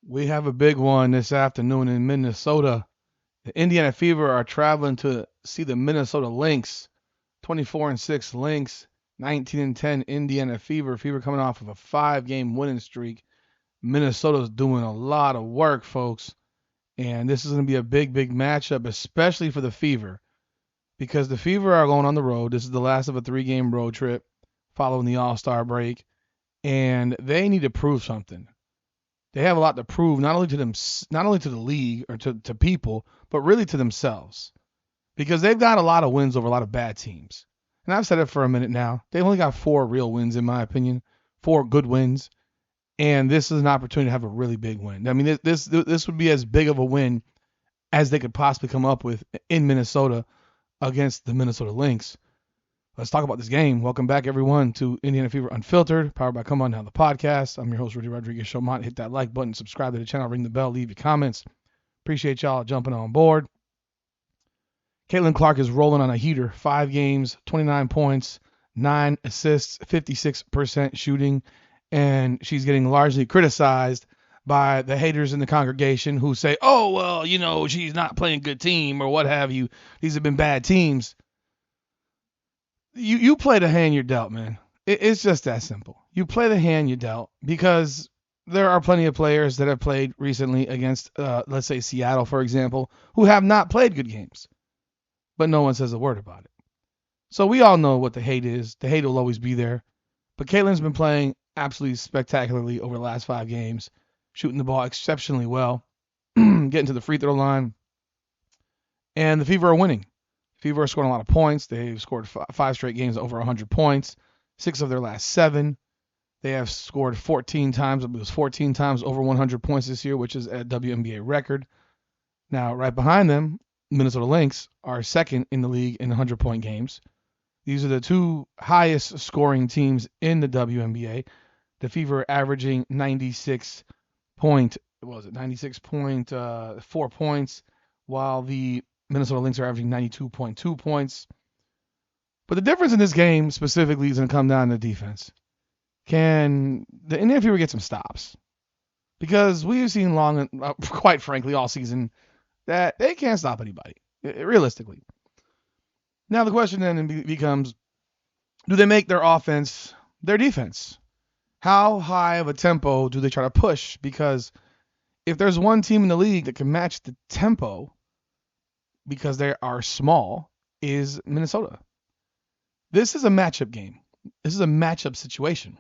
We have a big one this afternoon in Minnesota. The Indiana Fever are traveling to see the Minnesota Lynx. 24-6 Lynx, 19-10 Indiana Fever. Fever coming off of a 5-game winning streak. Minnesota's doing a lot of work, folks. And this is going to be a big, big matchup, especially for the Fever, because the Fever are going on the road. This is the last of a 3-game road trip following the All-Star break, and they need to prove something. They have a lot to prove, not only to them, not only to the league or to people, but really to themselves, because they've got a lot of wins over a lot of bad teams. And I've said it for a minute now. They've only got 4 real wins, in my opinion, 4 good wins, and this is an opportunity to have a really big win. I mean, this would be as big of a win as they could possibly come up with in Minnesota against the Minnesota Lynx. Let's talk about this game. Welcome back, everyone, to Indiana Fever Unfiltered, powered by Come On Now, the podcast. I'm your host, Rudy Rodriguez Showmont. Hit that like button, subscribe to the channel, ring the bell, leave your comments. Appreciate y'all jumping on board. Caitlin Clark is rolling on a heater. 5 games, 29 points, 9 assists, 56% shooting, and she's getting largely criticized by the haters in the congregation who say, oh, well, she's not playing good team or what have you. These have been bad teams. You play the hand you're dealt, man. It's just that simple. You play the hand you dealt because there are plenty of players that have played recently against, let's say, Seattle, for example, who have not played good games, but no one says a word about it. So we all know what the hate is. The hate will always be there. But Caitlin's been playing absolutely spectacularly over the last 5 games, shooting the ball exceptionally well, getting to the free throw line, and the Fever are winning. Fever are scoring a lot of points. They've scored 5 straight games over 100 points, 6 of their last 7. They have scored 14 times. It was 14 times over 100 points this year, which is a WNBA record. Now, right behind them, Minnesota Lynx are second in the league in 100-point games. These are the 2 highest scoring teams in the WNBA. The Fever averaging 96.4 points, while the Minnesota Lynx are averaging 92.2 points. But the difference in this game specifically is going to come down to defense. Can the Indiana Fever get some stops? Because we've seen quite frankly, all season that they can't stop anybody, realistically. Now the question then becomes, do they make their offense their defense? How high of a tempo do they try to push? Because if there's one team in the league that can match the tempo, because they are small, is Minnesota. This is a matchup game. This is a matchup situation.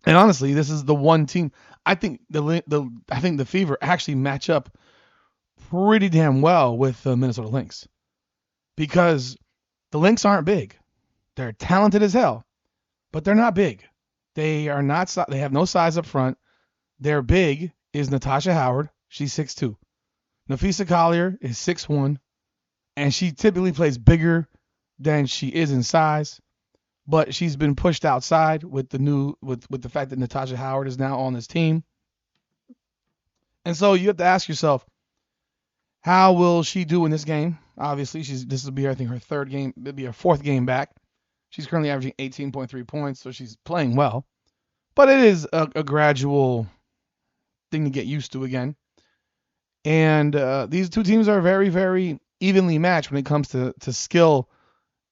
And honestly, this is the one team I think the Fever actually match up pretty damn well with the Minnesota Lynx, because the Lynx aren't big. They're talented as hell, but they're not big. They are not. They have no size up front. Their big is Natasha Howard. She's 6'2". Nafisa Collier is 6'1", and she typically plays bigger than she is in size, but she's been pushed outside with the fact that Natasha Howard is now on this team. And so you have to ask yourself, how will she do in this game? Obviously, this will be, I think, her 3rd game. It'll be her 4th game back. She's currently averaging 18.3 points, so she's playing well. But it is a gradual thing to get used to again. And these 2 teams are very, very evenly matched when it comes to skill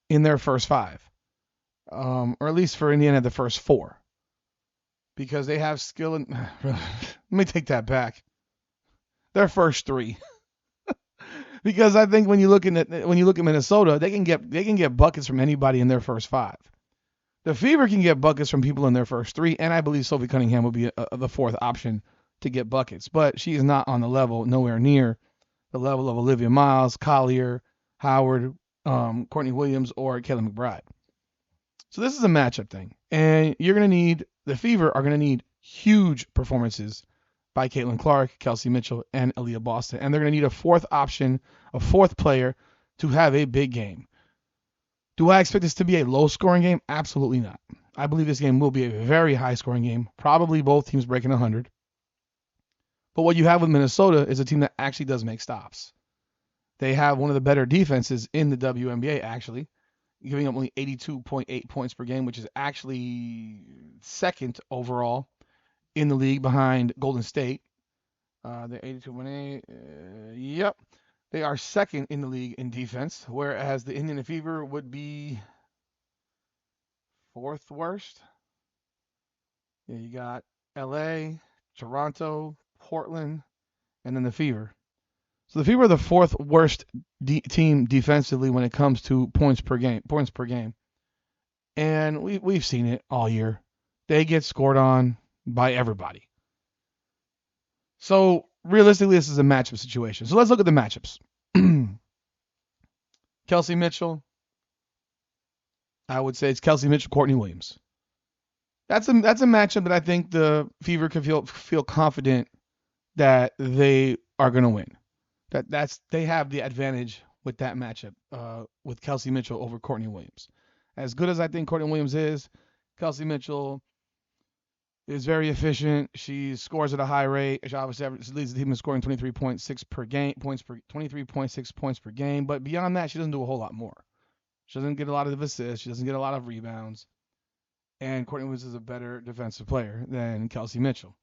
in their first 5. Or at least for Indiana, the first 4. Because they have skill in... Let me take that back. Their first 3. Because I think when you look at Minnesota, they can get buckets from anybody in their first 5. The Fever can get buckets from people in their first 3, and I believe Sophie Cunningham will be the 4th option to get buckets, but she is not on the level, nowhere near the level of Olivia Miles, Collier, Howard, Courtney Williams, or Kelly McBride. So this is a matchup thing, and the Fever are going to need huge performances by Caitlin Clark, Kelsey Mitchell, and Aaliyah Boston, and they're going to need a 4th option, a 4th player to have a big game. Do I expect this to be a low-scoring game? Absolutely not. I believe this game will be a very high-scoring game, probably both teams breaking 100. But what you have with Minnesota is a team that actually does make stops. They have one of the better defenses in the WNBA, actually, giving up only 82.8 points per game, which is actually 2nd overall in the league behind Golden State, They're 82.8. Yep. They are second in the league in defense, whereas the Indiana Fever would be fourth worst. Yeah, you got LA, Toronto, Portland, and then the Fever. So the Fever are the fourth worst team defensively when it comes to points per game. Points per game, and we've seen it all year. They get scored on by everybody. So realistically, this is a matchup situation. So let's look at the matchups. Kelsey Mitchell. I would say it's Kelsey Mitchell, Courtney Williams. That's a matchup that I think the Fever can feel confident that they are going to win. They have the advantage with that matchup with Kelsey Mitchell over Courtney Williams. As good as I think Courtney Williams is, Kelsey Mitchell is very efficient. She scores at a high rate. She obviously leads the team in scoring 23.6 per game, 23.6 points per game. But beyond that, she doesn't do a whole lot more. She doesn't get a lot of assists. She doesn't get a lot of rebounds. And Courtney Williams is a better defensive player than Kelsey Mitchell.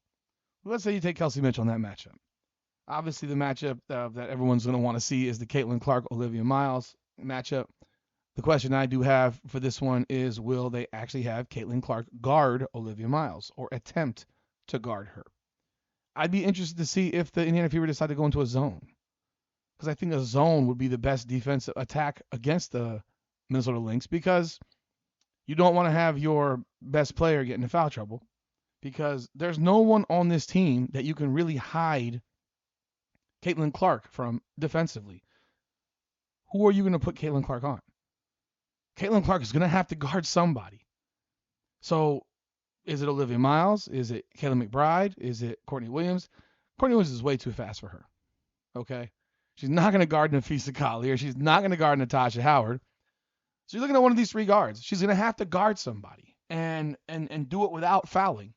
Let's say you take Kelsey Mitchell in that matchup. Obviously, the matchup that everyone's going to want to see is the Caitlin Clark, Olivia Miles matchup. The question I do have for this one is, will they actually have Caitlin Clark guard Olivia Miles or attempt to guard her? I'd be interested to see if the Indiana Fever decide to go into a zone, because I think a zone would be the best defensive attack against the Minnesota Lynx, because you don't want to have your best player get into foul trouble, because there's no one on this team that you can really hide Caitlin Clark from defensively. Who are you going to put Caitlin Clark on? Caitlin Clark is going to have to guard somebody. So is it Olivia Miles? Is it Kayla McBride? Is it Courtney Williams? Courtney Williams is way too fast for her. Okay? She's not going to guard Nafisa Collier. She's not going to guard Natasha Howard. So you're looking at one of these three guards. She's going to have to guard somebody and do it without fouling.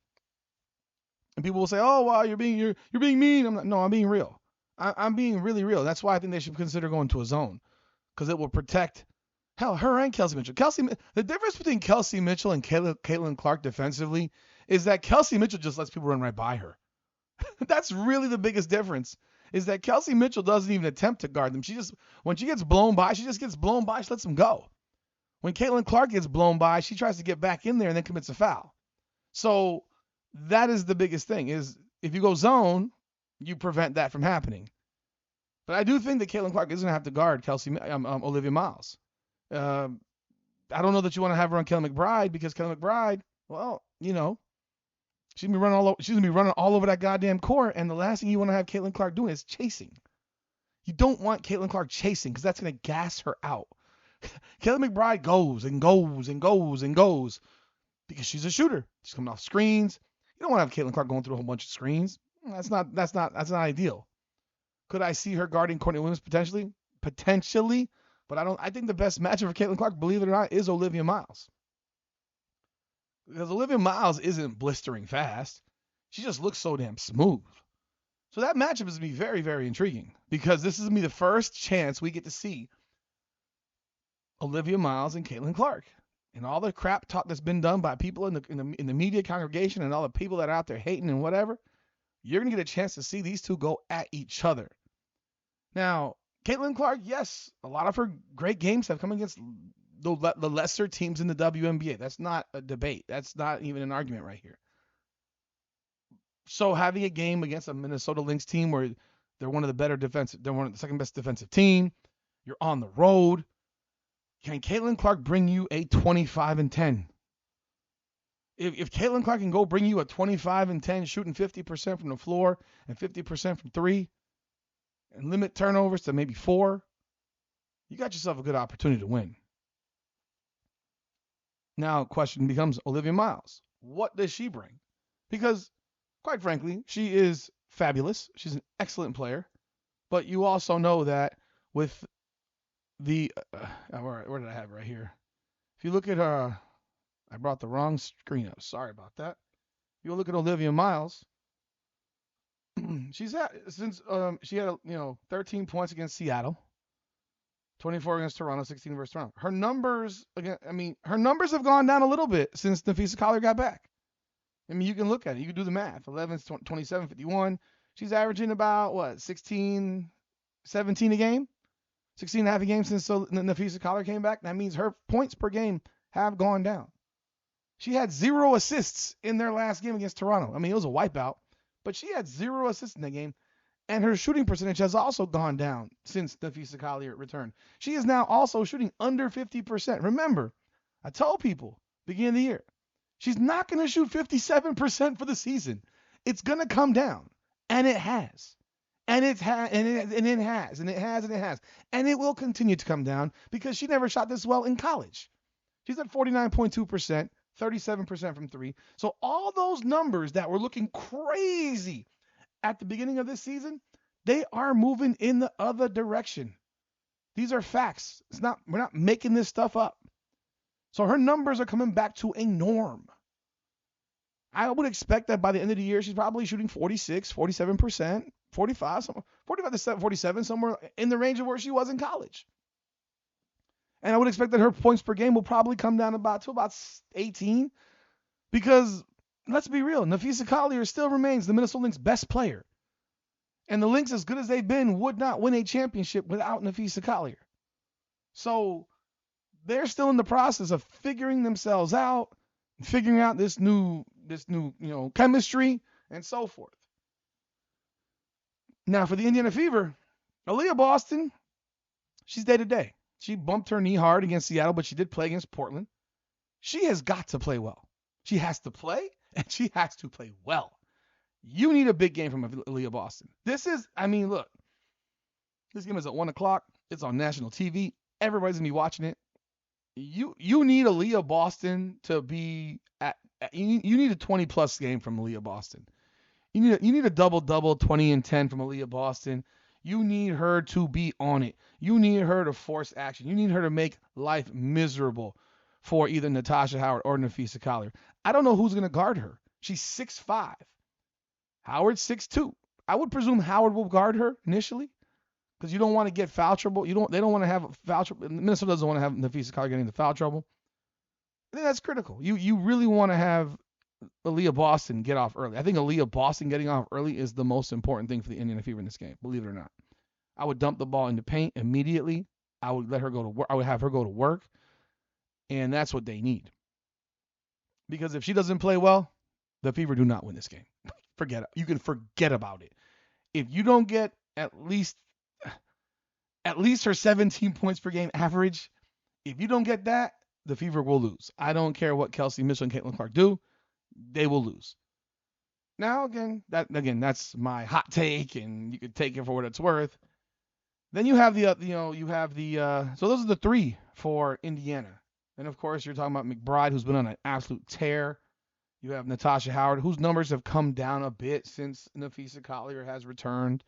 And people will say, "Oh, wow, you're being mean." I'm being real. I'm being really real. That's why I think they should consider going to a zone, because it will protect her and Kelsey Mitchell. The difference between Kelsey Mitchell and Caitlin Clark defensively is that Kelsey Mitchell just lets people run right by her. That's really the biggest difference. Is that Kelsey Mitchell doesn't even attempt to guard them. When she gets blown by, she just gets blown by. She lets them go. When Caitlin Clark gets blown by, she tries to get back in there and then commits a foul. So that is the biggest thing. Is if you go zone, you prevent that from happening. But I do think that Caitlin Clark is going to have to guard Olivia Miles. I don't know that you want to have her on Kelly McBride, because Kelly McBride, well, she's gonna be running all over that goddamn court, and the last thing you want to have Caitlin Clark doing is chasing. You don't want Caitlin Clark chasing, because that's gonna gas her out. Kelly McBride goes and goes and goes and goes because she's a shooter. She's coming off screens. You don't want to have Caitlin Clark going through a whole bunch of screens. That's not ideal. Could I see her guarding Courtney Williams potentially? Potentially. But I think the best matchup for Caitlin Clark, believe it or not, is Olivia Miles. Because Olivia Miles isn't blistering fast. She just looks so damn smooth. So that matchup is going to be very, very intriguing, because this is going to be the first chance we get to see Olivia Miles and Caitlin Clark. And all the crap talk that's been done by people in the media congregation and all the people that are out there hating and whatever, you're going to get a chance to see these two go at each other. Now, Caitlin Clark, yes, a lot of her great games have come against the lesser teams in the WNBA. That's not a debate. That's not even an argument right here. So having a game against a Minnesota Lynx team where they're one of the second best defensive team, you're on the road. Can Caitlin Clark bring you a 25-10? If Caitlin Clark can go bring you a 25-10, shooting 50% from the floor and 50% from three, and limit turnovers to maybe 4, you got yourself a good opportunity to win. Now, question becomes Olivia Miles. What does she bring? Because, quite frankly, she is fabulous. She's an excellent player. But you also know that with the where did I have it right here? If you look at I brought the wrong screen up. Sorry about that. If you look at Olivia Miles, she had 13 points against Seattle, 24 against Toronto, 16 versus Toronto. Her numbers have gone down a little bit since Nafisa Collier got back. I mean, you can look at it. You can do the math. 11, 27, 51. She's averaging about, what, 16, 17 a game? 16 and a half a game since Nafisa Collar came back. That means her points per game have gone down. She had 0 assists in their last game against Toronto. I mean, it was a wipeout, but she had 0 assists in that game. And her shooting percentage has also gone down since Nafisa Collier returned. She is now also shooting under 50%. Remember, I told people beginning of the year, she's not going to shoot 57% for the season. It's going to come down, and it has. And it has. And it will continue to come down because she never shot this well in college. She's at 49.2%, 37% from three. So all those numbers that were looking crazy at the beginning of this season, they are moving in the other direction. These are facts. We're not making this stuff up. So her numbers are coming back to a norm. I would expect that by the end of the year, she's probably shooting 46, 47%, 45, 45 to 47, somewhere in the range of where she was in college. And I would expect that her points per game will probably come down to about 18 because, let's be real, Nafisa Collier still remains the Minnesota Lynx best player. And the Lynx, as good as they've been, would not win a championship without Nafisa Collier. So they're still in the process of figuring themselves out, figuring out this new, chemistry and so forth. Now for the Indiana Fever, Aaliyah Boston, she's day to day. She bumped her knee hard against Seattle, but she did play against Portland. She has got to play well. She has to play, and she has to play well. You need a big game from Aaliyah Boston. Look, this game is at 1 o'clock. It's on national TV. Everybody's going to be watching it. You need Aaliyah Boston to be you need a 20-plus game from Aaliyah Boston. You need a double-double, 20 and 10 from Aaliyah Boston. You need her to be on it. You need her to force action. You need her to make life miserable for either Natasha Howard or Nafisa Collier. I don't know who's going to guard her. She's 6'5". Howard's 6'2". I would presume Howard will guard her initially because you don't want to get foul trouble. They don't want to have foul trouble. Minnesota doesn't want to have Nafisa Collier getting into foul trouble. I think that's critical. You really want to have Aaliyah Boston get off early. I think Aaliyah Boston getting off early is the most important thing for the Indiana Fever in this game, believe it or not. I would dump the ball into paint immediately. I would let her go to work. I would have her go to work, and that's what they need. Because if she doesn't play well, the Fever do not win this game. Forget it. You can forget about it. If you don't get at least her 17 points per game average, if you don't get that, the Fever will lose. I don't care what Kelsey Mitchell and Caitlin Clark do. They will lose. Now, that's my hot take, and you can take it for what it's worth. Then you have so those are the three for Indiana. And of course, you're talking about McBride, who's been on an absolute tear. You have Natasha Howard, whose numbers have come down a bit since Nafisa Collier has returned.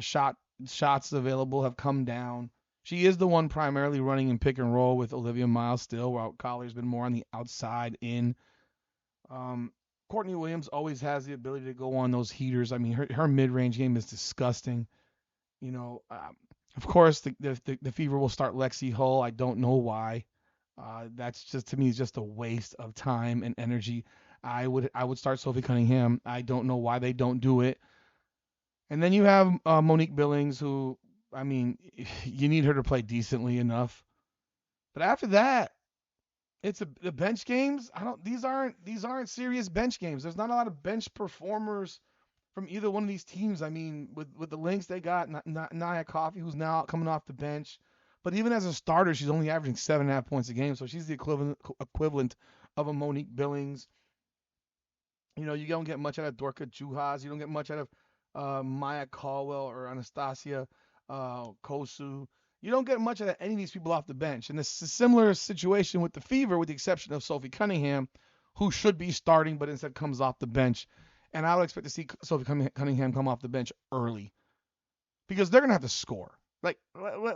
Shots available have come down. She is the one primarily running in pick and roll with Olivia Miles still, while Collier's been more on the outside in. Courtney Williams always has the ability to go on those heaters. I mean, her mid-range game is disgusting. Of course, the Fever will start Lexi Hull. I don't know why. That's just, to me, is just a waste of time and energy. I would start Sophie Cunningham. I don't know why they don't do it. And then you have Monique Billings, who, I mean, you need her to play decently enough. But after that, it's the bench games. These aren't serious bench games. There's not a lot of bench performers from either one of these teams. I mean, with the Lynx, they got Nia Coffey, who's now coming off the bench. But even as a starter, she's only averaging 7.5 points a game, so she's the equivalent of a Monique Billings. You don't get much out of Dorka Juhas. You don't get much out of Maya Caldwell or Anastasia Kosu. You don't get much out of any of these people off the bench. And it's a similar situation with the Fever, with the exception of Sophie Cunningham, who should be starting, but instead comes off the bench. And I would expect to see Sophie Cunningham come off the bench early because they're going to have to score. Like,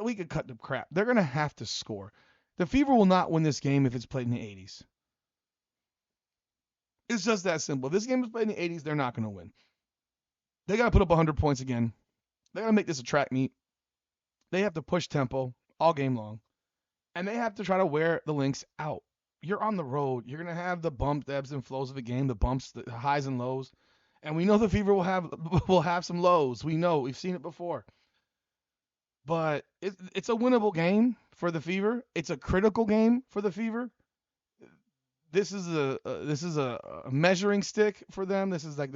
we could cut the crap. They're going to have to score. The Fever will not win this game if it's played in the 80s. It's just that simple. If this game is played in the 80s, they're not going to win. They got to put up 100 points again. They got to make this a track meet. They have to push tempo all game long. And they have to try to wear the Lynx out. You're on the road. You're going to have the bumps, the ebbs and flows of the game, the bumps, the highs and lows. And we know the Fever will have some lows. We know. We've seen it before. But it's a winnable game for the Fever. It's a critical game for the Fever. This is a measuring stick for them. This is like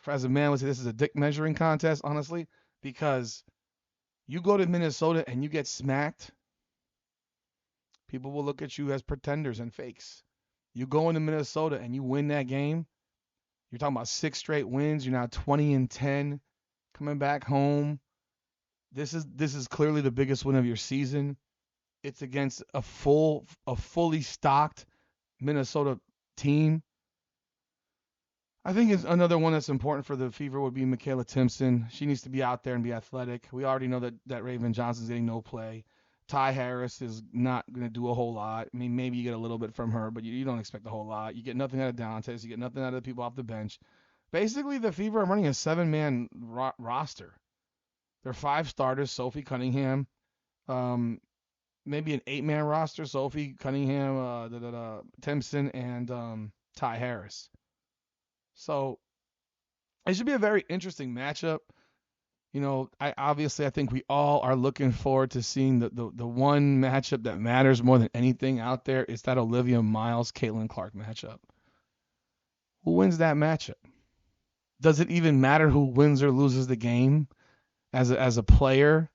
as a man would say, this is a dick measuring contest, honestly, because you go to Minnesota and you get smacked, people will look at you as pretenders and fakes. You go into Minnesota and you win that game, you're talking about 6 straight wins. You're now 20-10, coming back home. This is clearly the biggest win of your season. It's against a fully stocked Minnesota team. I think it's another one that's important for the Fever would be Michaela Timpson. She needs to be out there and be athletic. We already know that Raven Johnson's getting no play. Ty Harris is not going to do a whole lot. I mean, maybe you get a little bit from her, but you don't expect a whole lot. You get nothing out of Dantes. You get nothing out of the people off the bench. Basically, the Fever are running a 7-man roster. They're 5 starters: Sophie Cunningham, maybe an 8-man roster: Sophie Cunningham, Timpson, and Ty Harris. So it should be a very interesting matchup. I think we all are looking forward to seeing the one matchup that matters more than anything out there is that Olivia Miles Caitlin Clark matchup. Who wins that matchup? Does it even matter who wins or loses the game as a player?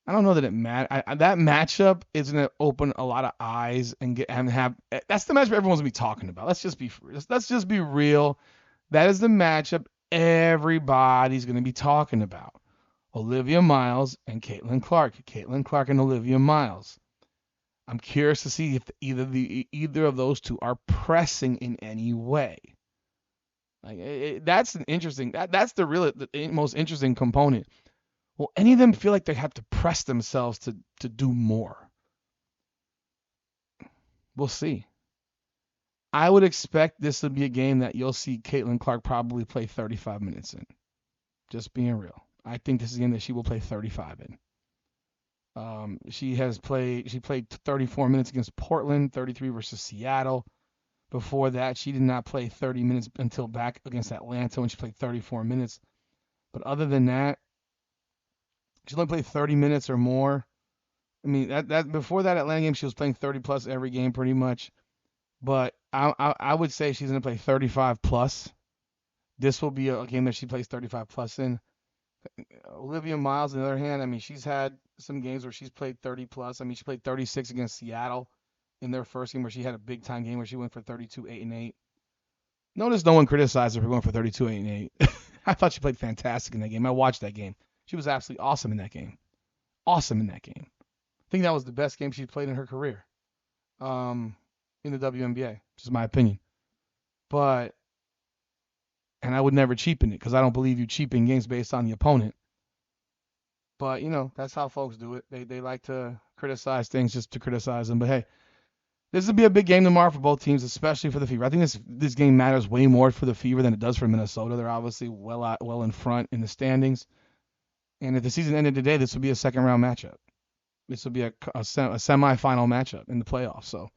I don't know that it matters. That matchup is going to open a lot of eyes and have. That's the matchup everyone's gonna be talking about. Let's just be real. That is the matchup everybody's going to be talking about. Olivia Miles and Caitlin Clark. Caitlin Clark and Olivia Miles. I'm curious to see if either of those two are pressing in any way. That's an interesting. That's the most interesting component. Will any of them feel like they have to press themselves to do more? We'll see. I would expect this to be a game that you'll see Caitlin Clark probably play 35 minutes in. Just being real. I think this is a game that she will play 35 in. She played 34 minutes against Portland, 33 versus Seattle. Before that, she did not play 30 minutes until back against Atlanta when she played 34 minutes. But other than that, she only played 30 minutes or more. I mean, that before that Atlanta game, she was playing 30 plus every game pretty much. But I would say she's going to play 35 plus. This will be a game that she plays 35 plus in. Olivia Miles, on the other hand, I mean, she's had some games where she's played 30 plus. I mean, she played 36 against Seattle in their first game where she had a big time game where she went for 32, 8, and 8. Notice no one criticized her for going for 32, 8, and 8. I thought she played fantastic in that game. I watched that game. She was absolutely awesome in that game. Awesome in that game. I think that was the best game she's played in her career. In the WNBA, just my opinion. And I would never cheapen it because I don't believe you cheapen games based on the opponent. But, that's how folks do it. They like to criticize things just to criticize them. But, hey, this will be a big game tomorrow for both teams, especially for the Fever. I think this game matters way more for the Fever than it does for Minnesota. They're obviously well in front in the standings. And if the season ended today, this would be a second-round matchup. This would be a semifinal matchup in the playoffs. So,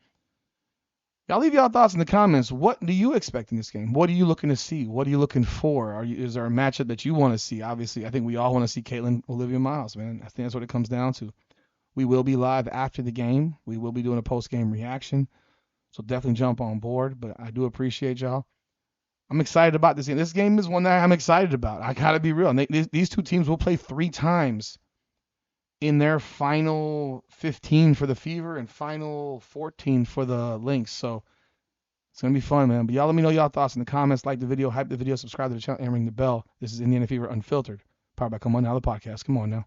y'all leave y'all thoughts in the comments. What do you expect in this game? What are you looking to see? What are you looking for? Is there a matchup that you want to see? Obviously, I think we all want to see Caitlin Olivia Miles, man. I think that's what it comes down to. We will be live after the game. We will be doing a post-game reaction. So definitely jump on board. But I do appreciate y'all. I'm excited about this game. This game is one that I'm excited about. I got to be real. And these two teams will play 3 times in their final 15 for the Fever and final 14 for the Lynx. So it's going to be fun, man. But y'all let me know y'all thoughts in the comments. Like the video, hype the video, subscribe to the channel, and ring the bell. This is Indiana Fever Unfiltered, powered by Come On Now, the podcast. Come on now.